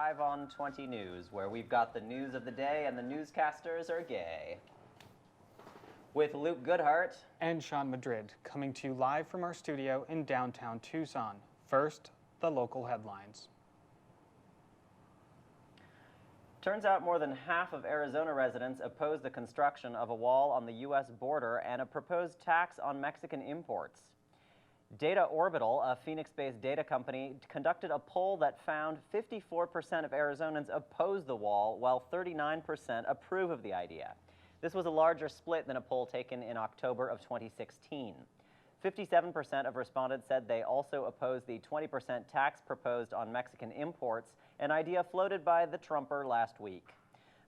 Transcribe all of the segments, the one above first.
5 on 20 News, where we've got the news of the day and the newscasters are gay. With Luke Goodhart and Sean Madrid, coming to you live from our studio in downtown Tucson. First, the local headlines. Turns out more than half of Arizona residents oppose the construction of a wall on the U.S. border and a proposed tax on Mexican imports. Data Orbital, a Phoenix-based data company, conducted a poll that found 54% of Arizonans oppose the wall, while 39% approve of the idea. This was a larger split than a poll taken in October of 2016. 57% of respondents said they also oppose the 20% tax proposed on Mexican imports, an idea floated by the Trumper last week.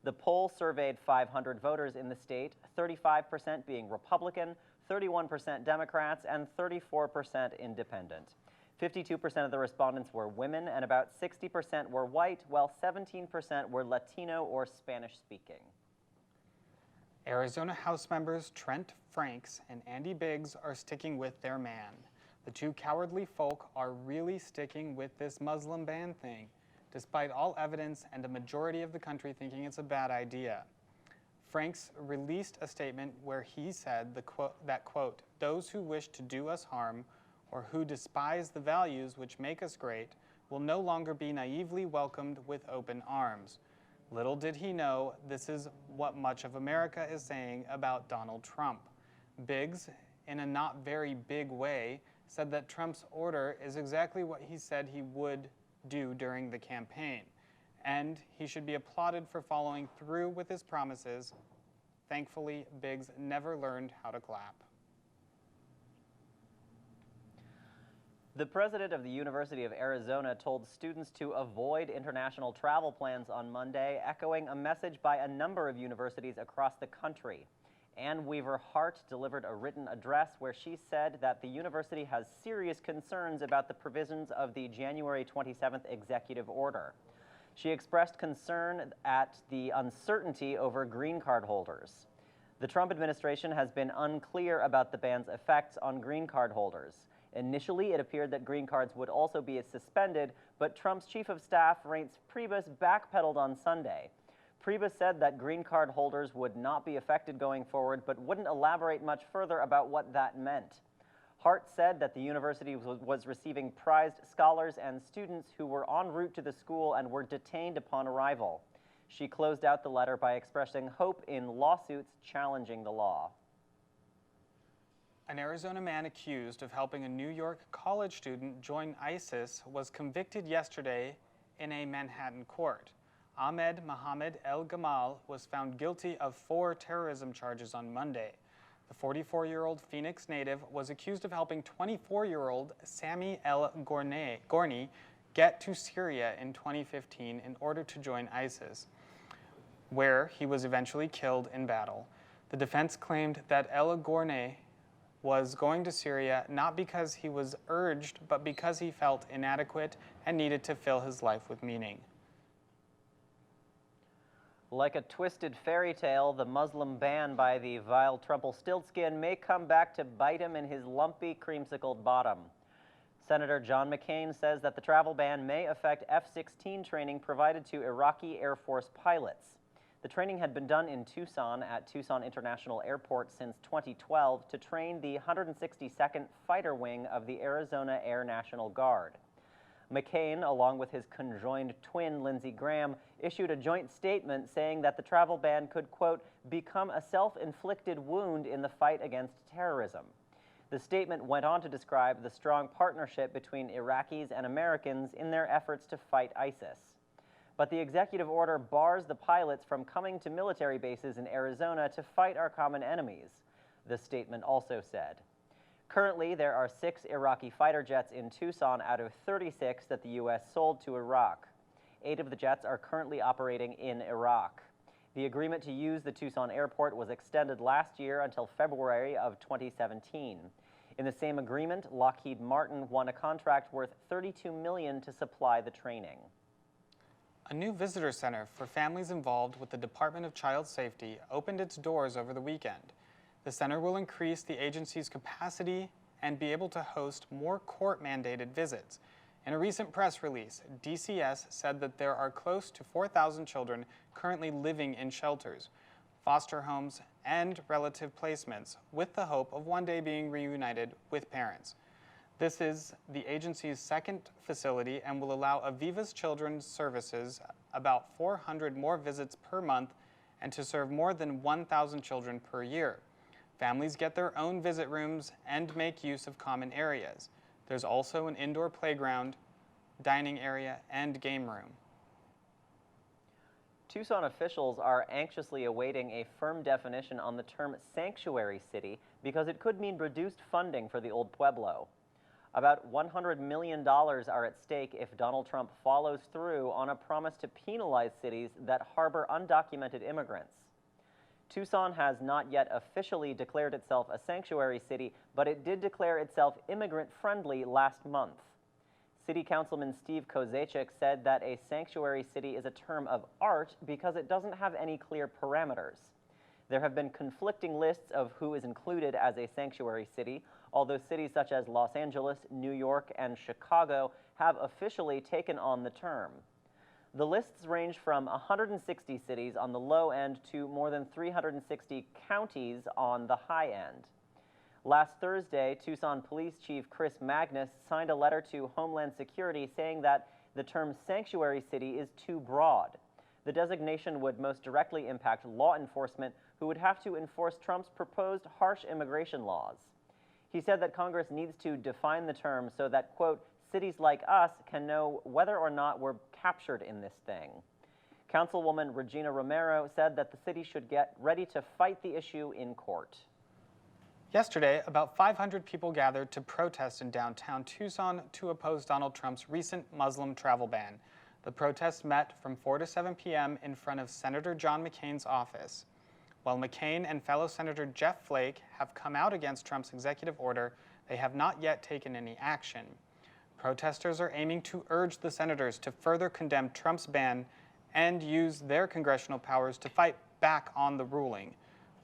The poll surveyed 500 voters in the state, 35% being Republican, 31% Democrats, and 34% independent. 52% of the respondents were women, and about 60% were white, while 17% were Latino or Spanish-speaking. Arizona House members Trent Franks and Andy Biggs are sticking with their man. The two cowardly folk are really sticking with this Muslim ban thing, despite all evidence and a majority of the country thinking it's a bad idea. Franks released a statement where he said that, quote, "Those who wish to do us harm or who despise the values which make us great will no longer be naively welcomed with open arms." Little did he know, this is what much of America is saying about Donald Trump. Biggs, in a not very big way, said that Trump's order is exactly what he said he would do during the campaign, and he should be applauded for following through with his promises. Thankfully, Biggs never learned how to clap. The president of the University of Arizona told students to avoid international travel plans on Monday, echoing a message by a number of universities across the country. Ann Weaver Hart delivered a written address where she said that the university has serious concerns about the provisions of the January 27th executive order. She expressed concern at the uncertainty over green card holders. The Trump administration has been unclear about the ban's effects on green card holders. Initially, it appeared that green cards would also be suspended, but Trump's chief of staff, Reince Priebus, backpedaled on Sunday. Priebus said that green card holders would not be affected going forward, but wouldn't elaborate much further about what that meant. Hart said that the university was receiving prized scholars and students who were en route to the school and were detained upon arrival. She closed out the letter by expressing hope in lawsuits challenging the law. An Arizona man accused of helping a New York college student join ISIS was convicted yesterday in a Manhattan court. Ahmed Mohammed El Gamal was found guilty of 4 terrorism charges on Monday. The 44-year-old Phoenix native was accused of helping 24-year-old Sami El Gorni get to Syria in 2015 in order to join ISIS, where he was eventually killed in battle. The defense claimed that El Gorni was going to Syria not because he was urged, but because he felt inadequate and needed to fill his life with meaning. Like a twisted fairy tale, the Muslim ban by the vile Trumpelstiltskin may come back to bite him in his lumpy, creamsicled bottom. Senator John McCain says that the travel ban may affect F-16 training provided to Iraqi Air Force pilots. The training had been done in Tucson at Tucson International Airport since 2012 to train the 162nd Fighter Wing of the Arizona Air National Guard. McCain, along with his conjoined twin Lindsey Graham, issued a joint statement saying that the travel ban could, quote, become a self-inflicted wound in the fight against terrorism. The statement went on to describe the strong partnership between Iraqis and Americans in their efforts to fight ISIS. But the executive order bars the pilots from coming to military bases in Arizona to fight our common enemies, the statement also said. Currently, there are 6 Iraqi fighter jets in Tucson out of 36 that the U.S. sold to Iraq. 8 of the jets are currently operating in Iraq. The agreement to use the Tucson airport was extended last year until February of 2017. In the same agreement, Lockheed Martin won a contract worth $32 million to supply the training. A new visitor center for families involved with the Department of Child Safety opened its doors over the weekend. The center will increase the agency's capacity and be able to host more court-mandated visits. In a recent press release, DCS said that there are close to 4,000 children currently living in shelters, foster homes, and relative placements, with the hope of one day being reunited with parents. This is the agency's second facility and will allow Aviva's Children's Services about 400 more visits per month and to serve more than 1,000 children per year. Families get their own visit rooms and make use of common areas. There's also an indoor playground, dining area, and game room. Tucson officials are anxiously awaiting a firm definition on the term sanctuary city because it could mean reduced funding for the old Pueblo. About $100 million are at stake if Donald Trump follows through on a promise to penalize cities that harbor undocumented immigrants. Tucson has not yet officially declared itself a sanctuary city, but it did declare itself immigrant-friendly last month. City Councilman Steve Kozachik said that a sanctuary city is a term of art because it doesn't have any clear parameters. There have been conflicting lists of who is included as a sanctuary city, although cities such as Los Angeles, New York, and Chicago have officially taken on the term. The lists range from 160 cities on the low end to more than 360 counties on the high end. Last Thursday, Tucson Police Chief Chris Magnus signed a letter to Homeland Security saying that the term sanctuary city is too broad. The designation would most directly impact law enforcement, who would have to enforce Trump's proposed harsh immigration laws. He said that Congress needs to define the term so that, quote, cities like us can know whether or not we're captured in this thing. Councilwoman Regina Romero said that the city should get ready to fight the issue in court. Yesterday, about 500 people gathered to protest in downtown Tucson to oppose Donald Trump's recent Muslim travel ban. The protest met from 4 to 7 p.m. in front of Senator John McCain's office. While McCain and fellow Senator Jeff Flake have come out against Trump's executive order, they have not yet taken any action. Protesters are aiming to urge the senators to further condemn Trump's ban and use their congressional powers to fight back on the ruling.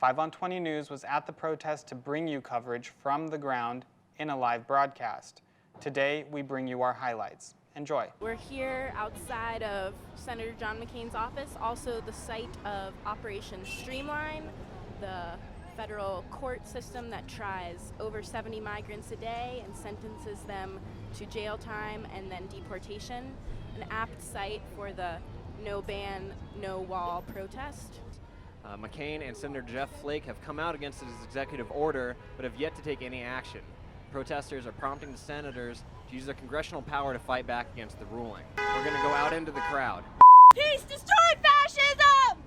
5 on 20 News was at the protest to bring you coverage from the ground in a live broadcast. Today, we bring you our highlights. Enjoy. We're here outside of Senator John McCain's office, also the site of Operation Streamline, the federal court system that tries over 70 migrants a day and sentences them to jail time and then deportation, an apt site for the no ban, no wall protest. McCain and Senator Jeff Flake have come out against his executive order, but have yet to take any action. Protesters are prompting the senators to use their congressional power to fight back against the ruling. We're going to go out into the crowd. Peace, destroy fascism!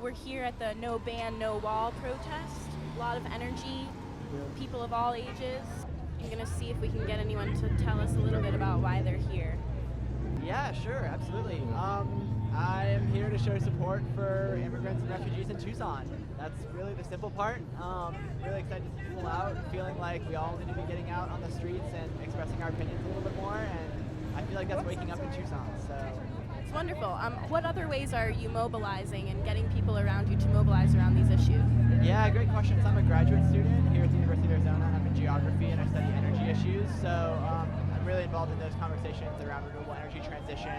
We're here at the no ban, no wall protest. A lot of energy, people of all ages. I'm going to see if we can get anyone to tell us a little bit about why they're here. Yeah, sure, absolutely. I am here to show support for immigrants and refugees in Tucson. That's really the simple part. Really excited to see people out, feeling like we all need to be getting out on the streets and expressing our opinions a little bit more, and I feel like that's waking up in Tucson. So It's wonderful. What other ways are you mobilizing and getting people around you to mobilize around these issues? yeah, great question. So I'm a graduate student here at the University of Arizona, and I'm in geography and I study energy issues. So I'm really involved in those conversations around renewable energy transition.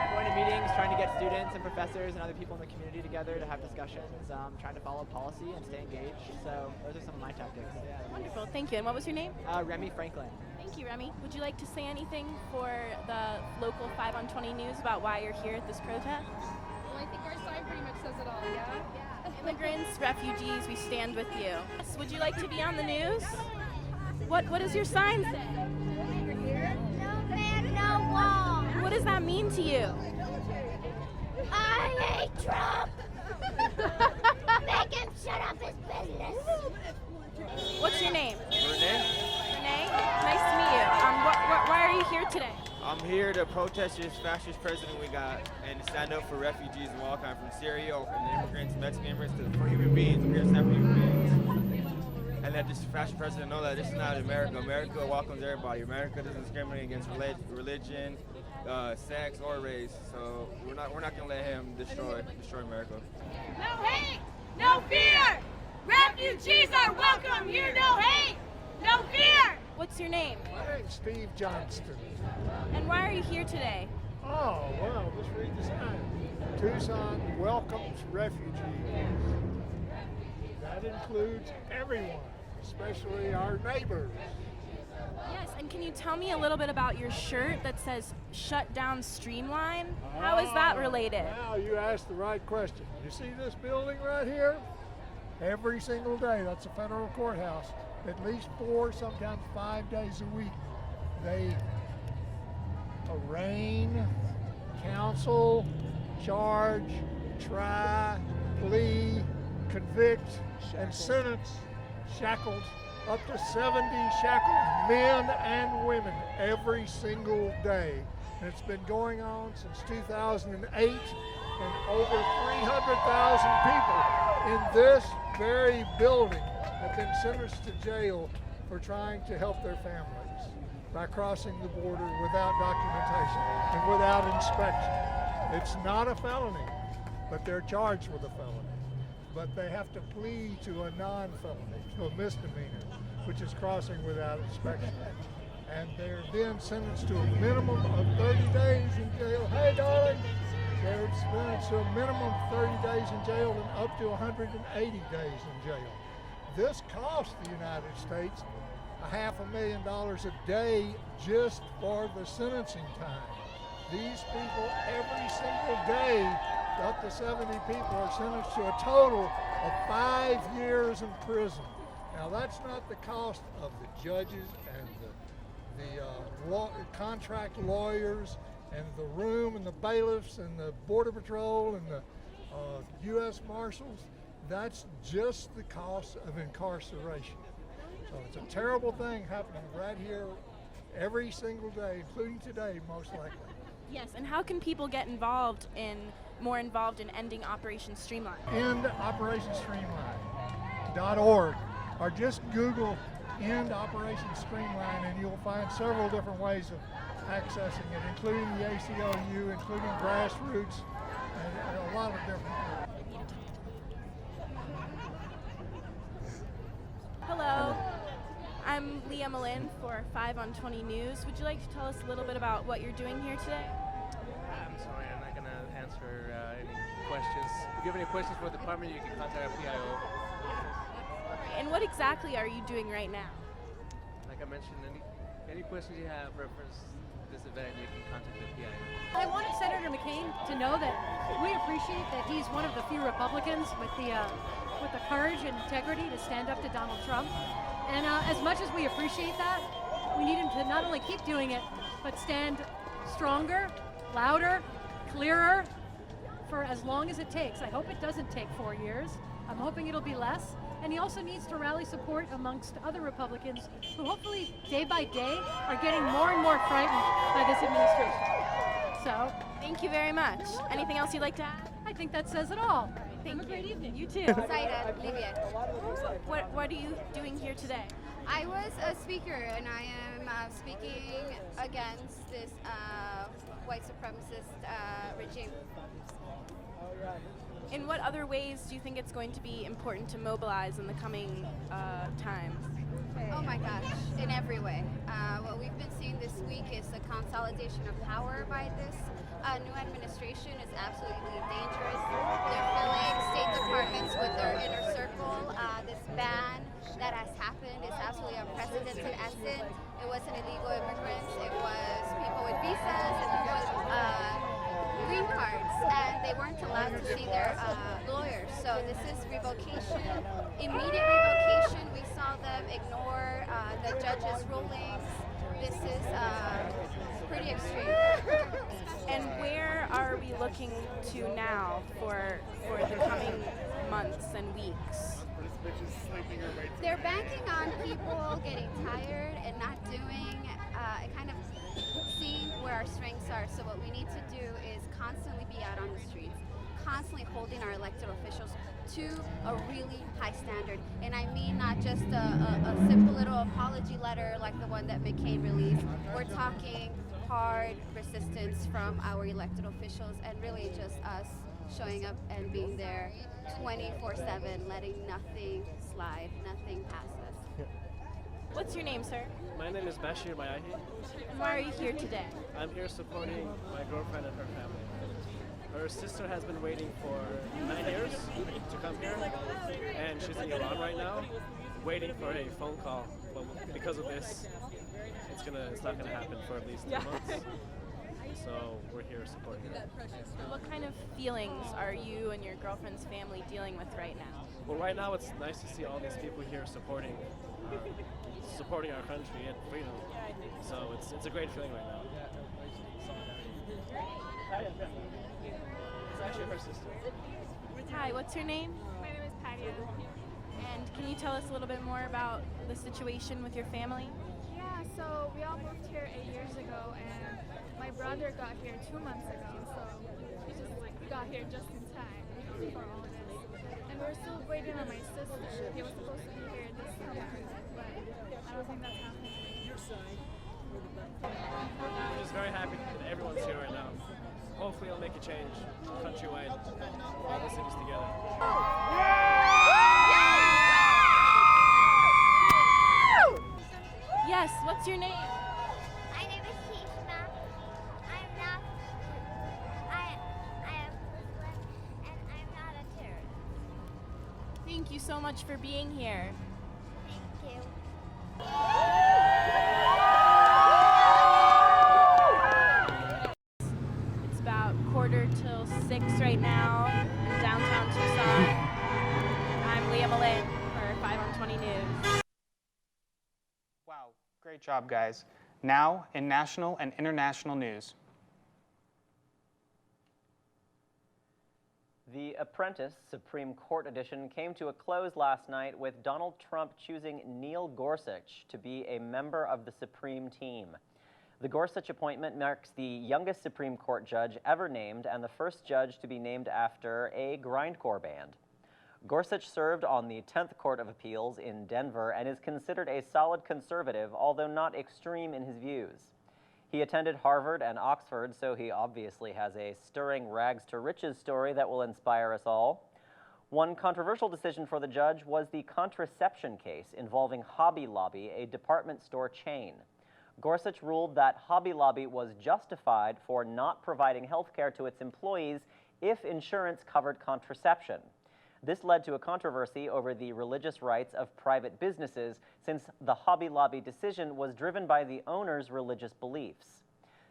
Going to meetings, trying to get students and professors and other people in the community together to have discussions, trying to follow policy and stay engaged. So those are some of my tactics. Yeah. Wonderful. Thank you. And what was your name? Remy Franklin. Thank you, Remy. Would you like to say anything for the local 5 on 20 News about why you're here at this protest? Well, I think our sign pretty much says it all, yeah? Immigrants, refugees, we stand with you. Yes, would you like to be on the news? What does your sign say? No man, no wall. What does that mean to you? I hate Trump. Make him shut up his business. What's your name? Renee? Renee? Nice to meet you. Why are you here today? I'm here to protest this fascist president we got and to stand up for refugees and all kinds from Syria and immigrants, Mexican immigrants, for human beings. I'm here to stand for human beings. And let this fascist president know that this is not America. America welcomes everybody. America doesn't discriminate against religion, sex, or race. So we're not gonna let him destroy America. No hate, no fear. Refugees are welcome here. No hate, no fear. what's your name? My name's Steve Johnston. And why are you here today? Oh, well, just read the sign. Tucson welcomes refugees. That includes everyone, especially our neighbors. Yes, and can you tell me a little bit about your shirt that says "Shut Down Streamline"? How is that related? Now you asked the right question. You see this building right here? Every single day, that's a federal courthouse, at least 4, sometimes 5 days a week, they arraign, counsel, charge, try, plea, convict, and sentence shackled up to 70 shackled men and women every single day. And it's been going on since 2008, and over 300,000 people in this very building have been sentenced to jail for trying to help their families by crossing the border without documentation and without inspection. It's not a felony, but they're charged with a felony. But they have to plead to a non-felony, to a misdemeanor, which is crossing without inspection. And they're then sentenced to a minimum of 30 days in jail. Hey, darling! They're sentenced to a minimum of 30 days in jail and up to 180 days in jail. This costs the United States $500,000 a day just for the sentencing time. These people, every single day, up to 70 people are sentenced to a total of 5 years in prison. Now that's not the cost of the judges and the contract lawyers and the room and the bailiffs and the Border Patrol and the U.S. Marshals. That's just the cost of incarceration. So it's a terrible thing happening right here every single day, including today, most likely. Yes, and how can people get more involved in ending Operation Streamline? End Operation Streamline.org, or just Google End Operation Streamline and you'll find several different ways of accessing it, including the ACLU, including grassroots, and a lot of different people. Hello, I'm Leah Malin for 5 on 20 News. Would you like to tell us a little bit about what you're doing here today? I'm sorry, I'm not going to answer any questions. If you have any questions for the department, you can contact our PIO. And what exactly are you doing right now? Like I mentioned, any questions you have reference this event, you can contact the PIO. I wanted Senator McCain to know that we appreciate that he's one of the few Republicans with the courage and integrity to stand up to Donald Trump. And as much as we appreciate that, we need him to not only keep doing it, but stand stronger, louder, clearer for as long as it takes. I hope it doesn't take 4 years. I'm hoping it'll be less. And he also needs to rally support amongst other Republicans who hopefully day by day are getting more and more frightened by this administration. So, thank you very much. Anything else you'd like to add? I think that says it all. Have a great evening. You too. Zaida, Libya. What are you doing here today? I was a speaker and I am speaking against this white supremacist regime. In what other ways do you think it's going to be important to mobilize in the coming times? Oh my gosh, in every way. What we've been seeing this week is the consolidation of power by this new administration is absolutely dangerous. They're filling state departments with their inner circle. This ban that has happened is absolutely unprecedented. It wasn't illegal immigrants, it was people with visas and people with green cards, and they weren't allowed to see their lawyers. So this is revocation, immediate revocation. We saw them ignore the judge's rulings. This is pretty extreme. And where are we looking to now for the coming months and weeks? They're banking on people getting tired and not doing, kind of seeing where our strengths are. So what we need to do is constantly be out on the streets, constantly holding our elected officials to a really high standard. And I mean not just a simple little apology letter like the one that McCain released. We're talking hard resistance from our elected officials and really just us showing up and being there 24/7, letting nothing slide, nothing pass us. What's your name, sir? My name is Bashir Mayahi. And why are you here today? I'm here supporting my girlfriend and her family. Her sister has been waiting for 9 years to come here, and she's in Iran right now, waiting for a phone call. But because of this, it's not gonna happen for at least 3 months. So we're here supporting her. What kind of feelings are you and your girlfriend's family dealing with right now? Well, right now it's nice to see all these people here supporting our country and freedom. So it's a great feeling right now. It's actually her sister. Hi, what's your name? My name is Patty. And can you tell us a little bit more about the situation with your family? Yeah, so we all moved here 8 years ago, and my brother got here 2 months ago, so we just got here just in time for all this. And we're still waiting on my sister. He was supposed to be here this summer, but I don't think that's happening. I'm just very happy that everyone's here right now. Hopefully it'll make a change countrywide, all the cities together. Yes, what's your name? My name is Kishna. I am Muslim and I'm not a terrorist. Thank you so much for being here. Thank you. It's about 5:45 right now in downtown Tucson. I'm Leah Malin for 5 on 20 News. Wow, great job, guys. Now, in national and international news. The Apprentice Supreme Court edition came to a close last night with Donald Trump choosing Neil Gorsuch to be a member of the Supreme Team. The Gorsuch appointment marks the youngest Supreme Court judge ever named and the first judge to be named after a grindcore band. Gorsuch served on the 10th Court of Appeals in Denver and is considered a solid conservative, although not extreme in his views. He attended Harvard and Oxford, so he obviously has a stirring rags-to-riches story that will inspire us all. One controversial decision for the judge was the contraception case involving Hobby Lobby, a department store chain. Gorsuch ruled that Hobby Lobby was justified for not providing health care to its employees if insurance covered contraception. This led to a controversy over the religious rights of private businesses, since the Hobby Lobby decision was driven by the owner's religious beliefs.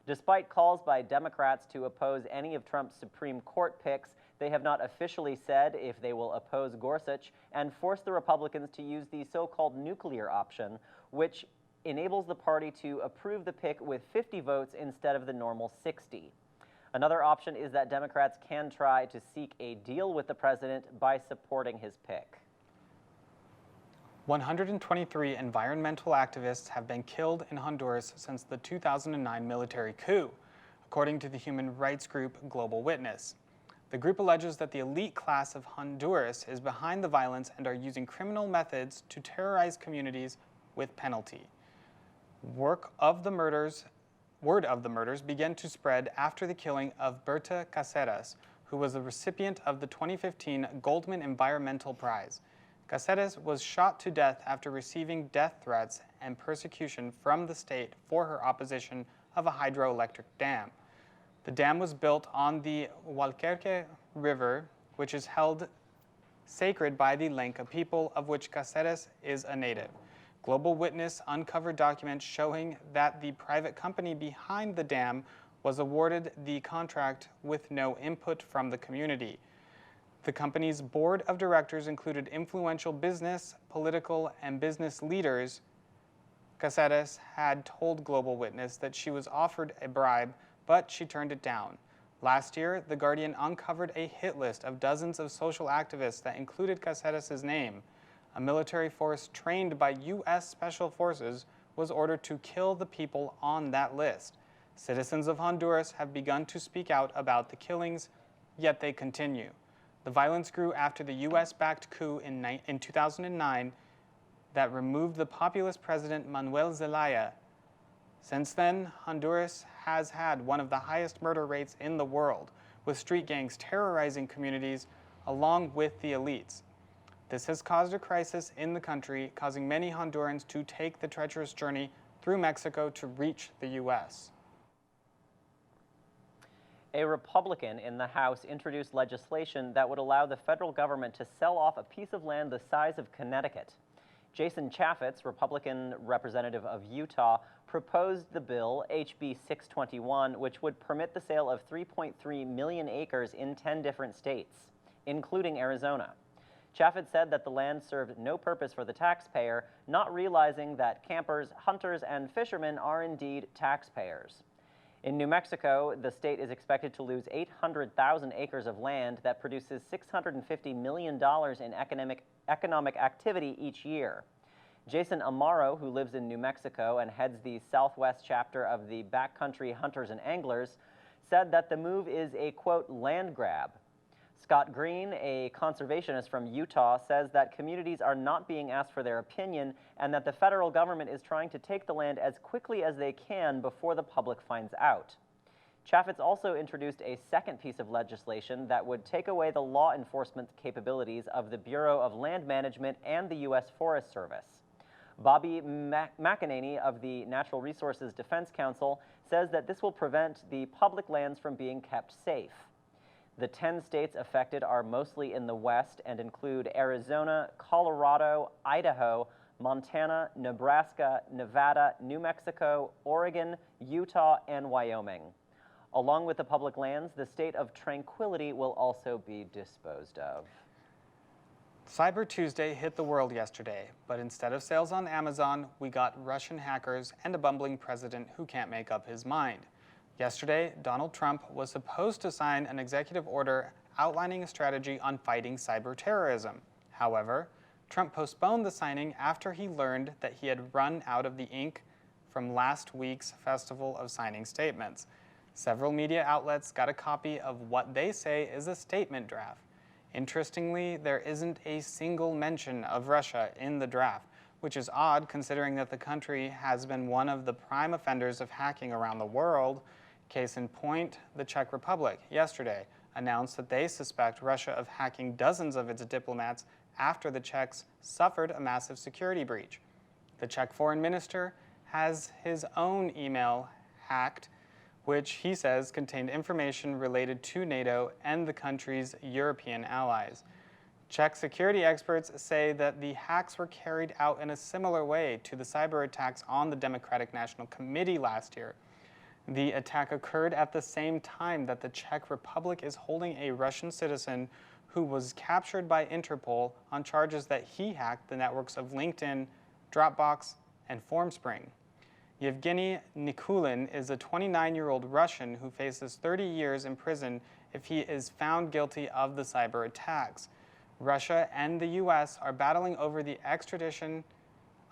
Despite calls by Democrats to oppose any of Trump's Supreme Court picks, they have not officially said if they will oppose Gorsuch and force the Republicans to use the so-called nuclear option, which enables the party to approve the pick with 50 votes instead of the normal 60. Another option is that Democrats can try to seek a deal with the president by supporting his pick. 123 environmental activists have been killed in Honduras since the 2009 military coup, according to the human rights group Global Witness. The group alleges that the elite class of Honduras is behind the violence and are using criminal methods to terrorize communities with penalty. Word of the murders began to spread after the killing of Berta Cáceres, who was the recipient of the 2015 Goldman Environmental Prize. Cáceres was shot to death after receiving death threats and persecution from the state for her opposition of a hydroelectric dam. The dam was built on the Hualquerque River, which is held sacred by the Lenca people, of which Cáceres is a native. Global Witness uncovered documents showing that the private company behind the dam was awarded the contract with no input from the community. The company's board of directors included influential business, political, and business leaders. Cáceres had told Global Witness that she was offered a bribe, but she turned it down. Last year, The Guardian uncovered a hit list of dozens of social activists that included Cáceres' name. A military force trained by U.S. Special Forces was ordered to kill the people on that list. Citizens of Honduras have begun to speak out about the killings, yet they continue. The violence grew after the U.S.-backed coup in 2009 that removed the populist president Manuel Zelaya. Since then, Honduras has had one of the highest murder rates in the world, with street gangs terrorizing communities along with the elites. This has caused a crisis in the country, causing many Hondurans to take the treacherous journey through Mexico to reach the U.S. A Republican in the House introduced legislation that would allow the federal government to sell off a piece of land the size of Connecticut. Jason Chaffetz, Republican representative of Utah, proposed the bill, HB 621, which would permit the sale of 3.3 million acres in 10 different states, including Arizona. Chaffetz said that the land served no purpose for the taxpayer, not realizing that campers, hunters, and fishermen are indeed taxpayers. In New Mexico, the state is expected to lose 800,000 acres of land that produces $650 million in economic activity each year. Jason Amaro, who lives in New Mexico and heads the Southwest chapter of the Backcountry Hunters and Anglers, said that the move is a, quote, land grab. Scott Green, a conservationist from Utah, says that communities are not being asked for their opinion and that the federal government is trying to take the land as quickly as they can before the public finds out. Chaffetz also introduced a second piece of legislation that would take away the law enforcement capabilities of the Bureau of Land Management and the U.S. Forest Service. Bobby McEnany of the Natural Resources Defense Council says that this will prevent the public lands from being kept safe. The 10 states affected are mostly in the West and include Arizona, Colorado, Idaho, Montana, Nebraska, Nevada, New Mexico, Oregon, Utah, and Wyoming. Along with the public lands, the state of tranquility will also be disposed of. Cyber Tuesday hit the world yesterday, but instead of sales on Amazon, we got Russian hackers and a bumbling president who can't make up his mind. Yesterday, Donald Trump was supposed to sign an executive order outlining a strategy on fighting cyber terrorism. However, Trump postponed the signing after he learned that he had run out of the ink from last week's Festival of Signing Statements. Several media outlets got a copy of what they say is a statement draft. Interestingly, there isn't a single mention of Russia in the draft, which is odd considering that the country has been one of the prime offenders of hacking around the world. Case in point, the Czech Republic yesterday announced that they suspect Russia of hacking dozens of its diplomats after the Czechs suffered a massive security breach. The Czech foreign minister has his own email hacked, which he says contained information related to NATO and the country's European allies. Czech security experts say that the hacks were carried out in a similar way to the cyber attacks on the Democratic National Committee last year. The attack occurred at the same time that the Czech Republic is holding a Russian citizen who was captured by Interpol on charges that he hacked the networks of LinkedIn, Dropbox, and Formspring. Yevgeny Nikulin is a 29-year-old Russian who faces 30 years in prison if he is found guilty of the cyber attacks. Russia and the U.S. are battling over the extradition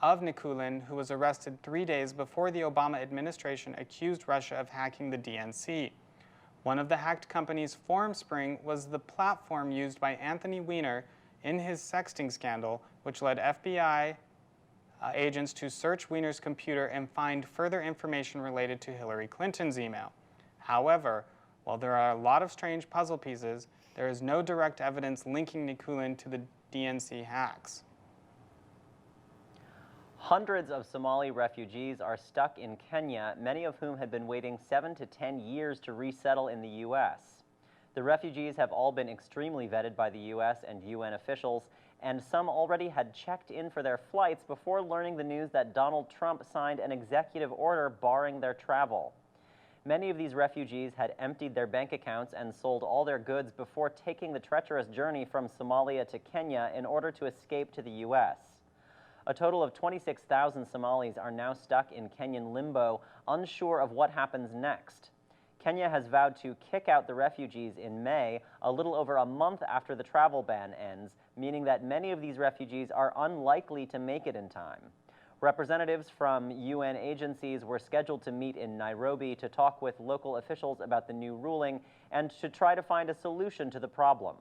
of Nikulin, who was arrested 3 days before the Obama administration accused Russia of hacking the DNC. One of the hacked companies, Formspring, was the platform used by Anthony Weiner in his sexting scandal, which led FBI agents to search Weiner's computer and find further information related to Hillary Clinton's email. However, while there are a lot of strange puzzle pieces, there is no direct evidence linking Nikulin to the DNC hacks. Hundreds of Somali refugees are stuck in Kenya, many of whom had been waiting 7 to 10 years to resettle in the U.S. The refugees have all been extremely vetted by the U.S. and UN officials, and some already had checked in for their flights before learning the news that Donald Trump signed an executive order barring their travel. Many of these refugees had emptied their bank accounts and sold all their goods before taking the treacherous journey from Somalia to Kenya in order to escape to the U.S. A total of 26,000 Somalis are now stuck in Kenyan limbo, unsure of what happens next. Kenya has vowed to kick out the refugees in May, a little over a month after the travel ban ends, meaning that many of these refugees are unlikely to make it in time. Representatives from UN agencies were scheduled to meet in Nairobi to talk with local officials about the new ruling and to try to find a solution to the problem.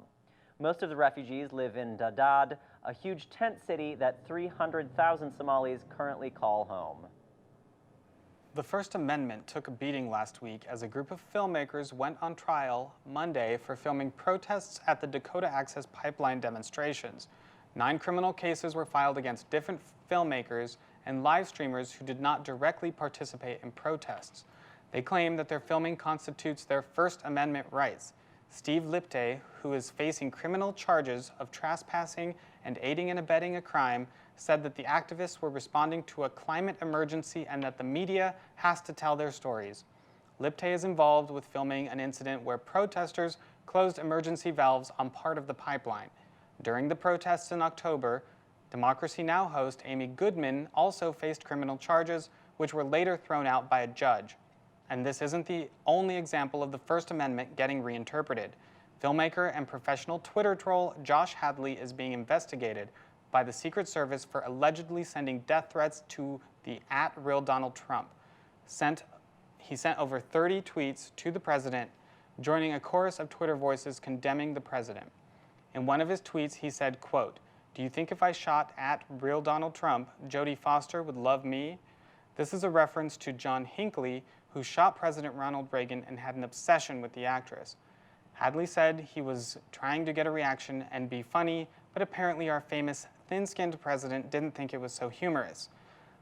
Most of the refugees live in Dadaab, a huge tent city that 300,000 Somalis currently call home. The First Amendment took a beating last week as a group of filmmakers went on trial Monday for filming protests at the Dakota Access Pipeline demonstrations. 9 criminal cases were filed against different filmmakers and live streamers who did not directly participate in protests. They claim that their filming constitutes their First Amendment rights. Steve Lipte, who is facing criminal charges of trespassing and aiding and abetting a crime, said that the activists were responding to a climate emergency and that the media has to tell their stories. Lipte is involved with filming an incident where protesters closed emergency valves on part of the pipeline. During the protests in October, Democracy Now! Host Amy Goodman also faced criminal charges, which were later thrown out by a judge. And this isn't the only example of the First Amendment getting reinterpreted. Filmmaker and professional Twitter troll Josh Hadley is being investigated by the Secret Service for allegedly sending death threats to the @RealDonaldTrump. He sent over 30 tweets to the president, joining a chorus of Twitter voices condemning the president. In one of his tweets, he said, quote, "Do you think if I shot @RealDonaldTrump, Jodie Foster would love me?" This is a reference to John Hinckley, who shot President Ronald Reagan and had an obsession with the actress. Hadley said he was trying to get a reaction and be funny, but apparently our famous thin-skinned president didn't think it was so humorous.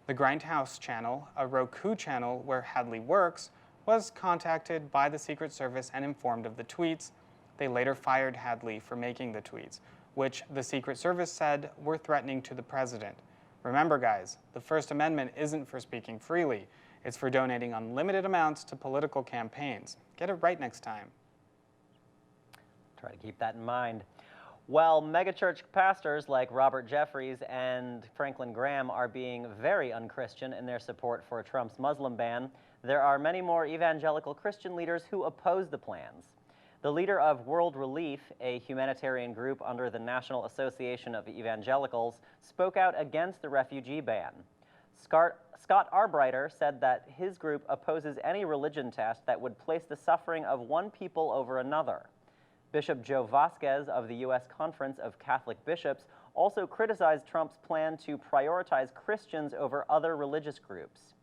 The Grindhouse channel, a Roku channel where Hadley works, was contacted by the Secret Service and informed of the tweets. They later fired Hadley for making the tweets, which the Secret Service said were threatening to the president. Remember, guys, the First Amendment isn't for speaking freely. It's for donating unlimited amounts to political campaigns. Get it right next time. Try to keep that in mind. Well, megachurch pastors like Robert Jeffries and Franklin Graham are being very unchristian in their support for Trump's Muslim ban, there are many more evangelical Christian leaders who oppose the plans. The leader of World Relief, a humanitarian group under the National Association of Evangelicals, spoke out against the refugee ban. Scott Arbrighter said that his group opposes any religion test that would place the suffering of one people over another. Bishop Joe Vasquez of the U.S. Conference of Catholic Bishops also criticized Trump's plan to prioritize Christians over other religious groups.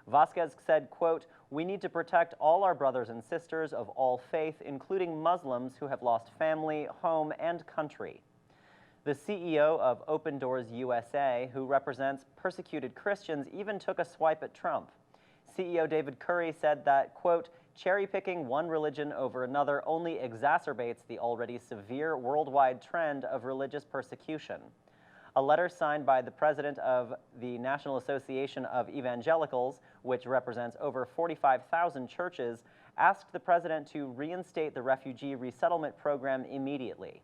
Vasquez said, quote, "We need to protect all our brothers and sisters of all faith, including Muslims who have lost family, home, and country." The CEO of Open Doors USA, who represents persecuted Christians, even took a swipe at Trump. CEO David Curry said that, quote, "Cherry-picking one religion over another only exacerbates the already severe worldwide trend of religious persecution." A letter signed by the president of the National Association of Evangelicals, which represents over 45,000 churches, asked the president to reinstate the refugee resettlement program immediately.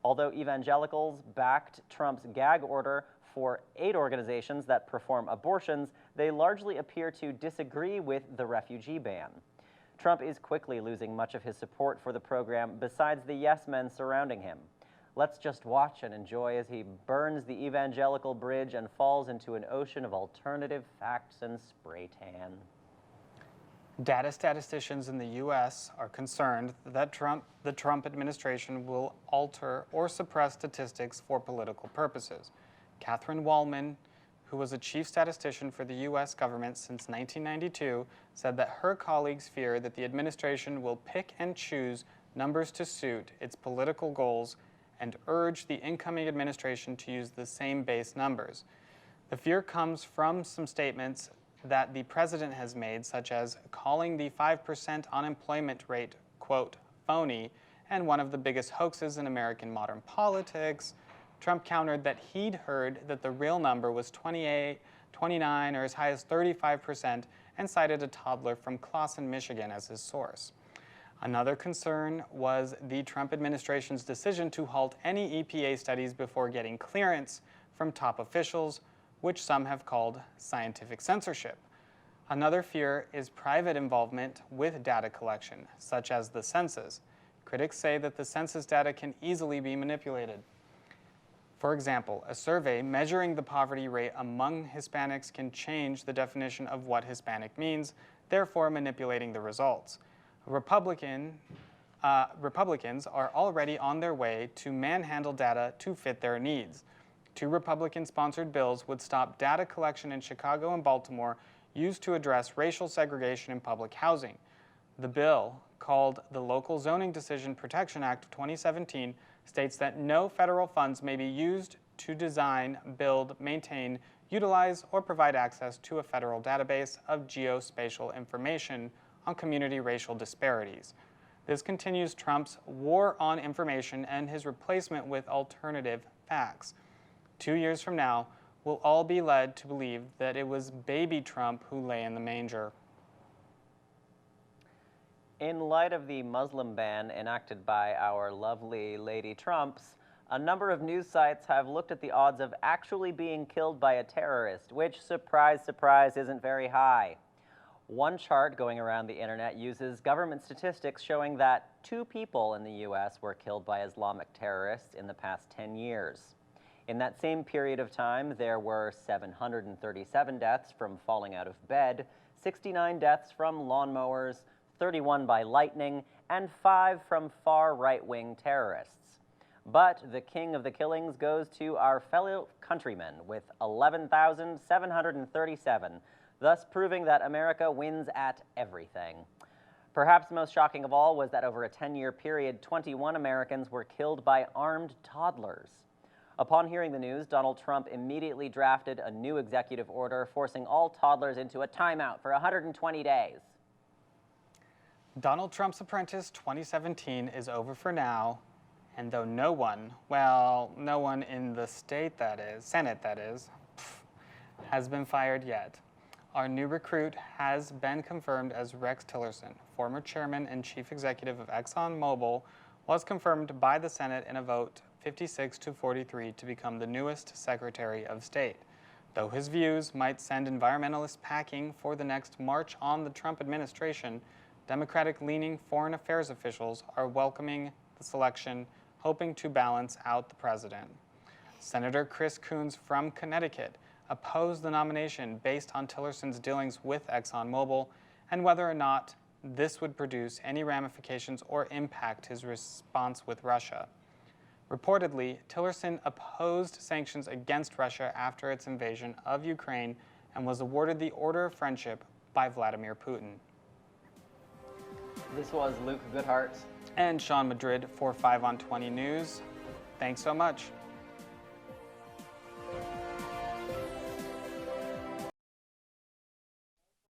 Although evangelicals backed Trump's gag order for 8 organizations that perform abortions, they largely appear to disagree with the refugee ban. Trump is quickly losing much of his support for the program besides the yes men surrounding him. Let's just watch and enjoy as he burns the evangelical bridge and falls into an ocean of alternative facts and spray tan. Data statisticians in the U.S. are concerned that the Trump administration will alter or suppress statistics for political purposes. Catherine Wallman, who was a chief statistician for the U.S. government since 1992, said that her colleagues fear that the administration will pick and choose numbers to suit its political goals and urge the incoming administration to use the same base numbers. The fear comes from some statements that the president has made, such as calling the 5% unemployment rate, quote, phony, and one of the biggest hoaxes in American modern politics. Trump countered that he'd heard that the real number was 28, 29, or as high as 35%, and cited a toddler from Clawson, Michigan as his source. Another concern was the Trump administration's decision to halt any EPA studies before getting clearance from top officials, which some have called scientific censorship. Another fear is private involvement with data collection, such as the census. Critics say that the census data can easily be manipulated. For example, a survey measuring the poverty rate among Hispanics can change the definition of what Hispanic means, therefore manipulating the results. Republicans are already on their way to manhandle data to fit their needs. 2 Republican-sponsored bills would stop data collection in Chicago and Baltimore used to address racial segregation in public housing. The bill, called the Local Zoning Decision Protection Act of 2017, states that no federal funds may be used to design, build, maintain, utilize, or provide access to a federal database of geospatial information on community racial disparities. This continues Trump's war on information and his replacement with alternative facts. 2 years from now, we'll all be led to believe that it was baby Trump who lay in the manger. In light of the Muslim ban enacted by our lovely Lady Trumps, a number of news sites have looked at the odds of actually being killed by a terrorist, which, surprise, surprise, isn't very high. One chart going around the internet uses government statistics showing that 2 people in the U.S. were killed by Islamic terrorists in the past 10 years. In that same period of time, there were 737 deaths from falling out of bed, 69 deaths from lawnmowers, 31 by lightning, and 5 from far right-wing terrorists. But the king of the killings goes to our fellow countrymen with 11,737, thus proving that America wins at everything. Perhaps most shocking of all was that over a 10-year period, 21 Americans were killed by armed toddlers. Upon hearing the news, Donald Trump immediately drafted a new executive order forcing all toddlers into a timeout for 120 days. Donald Trump's Apprentice 2017 is over for now, and though no one, well, no one in the Senate that is, has been fired yet, our new recruit has been confirmed as Rex Tillerson, former chairman and chief executive of ExxonMobil, was confirmed by the Senate in a vote 56-43 to become the newest Secretary of State. Though his views might send environmentalists packing for the next march on the Trump administration, Democratic-leaning foreign affairs officials are welcoming the selection, hoping to balance out the president. Senator Chris Coons from Connecticut opposed the nomination based on Tillerson's dealings with ExxonMobil and whether or not this would produce any ramifications or impact his response with Russia. Reportedly, Tillerson opposed sanctions against Russia after its invasion of Ukraine and was awarded the Order of Friendship by Vladimir Putin. This was Luke Goodhart and Sean Madrid for 5 on 20 News. Thanks so much.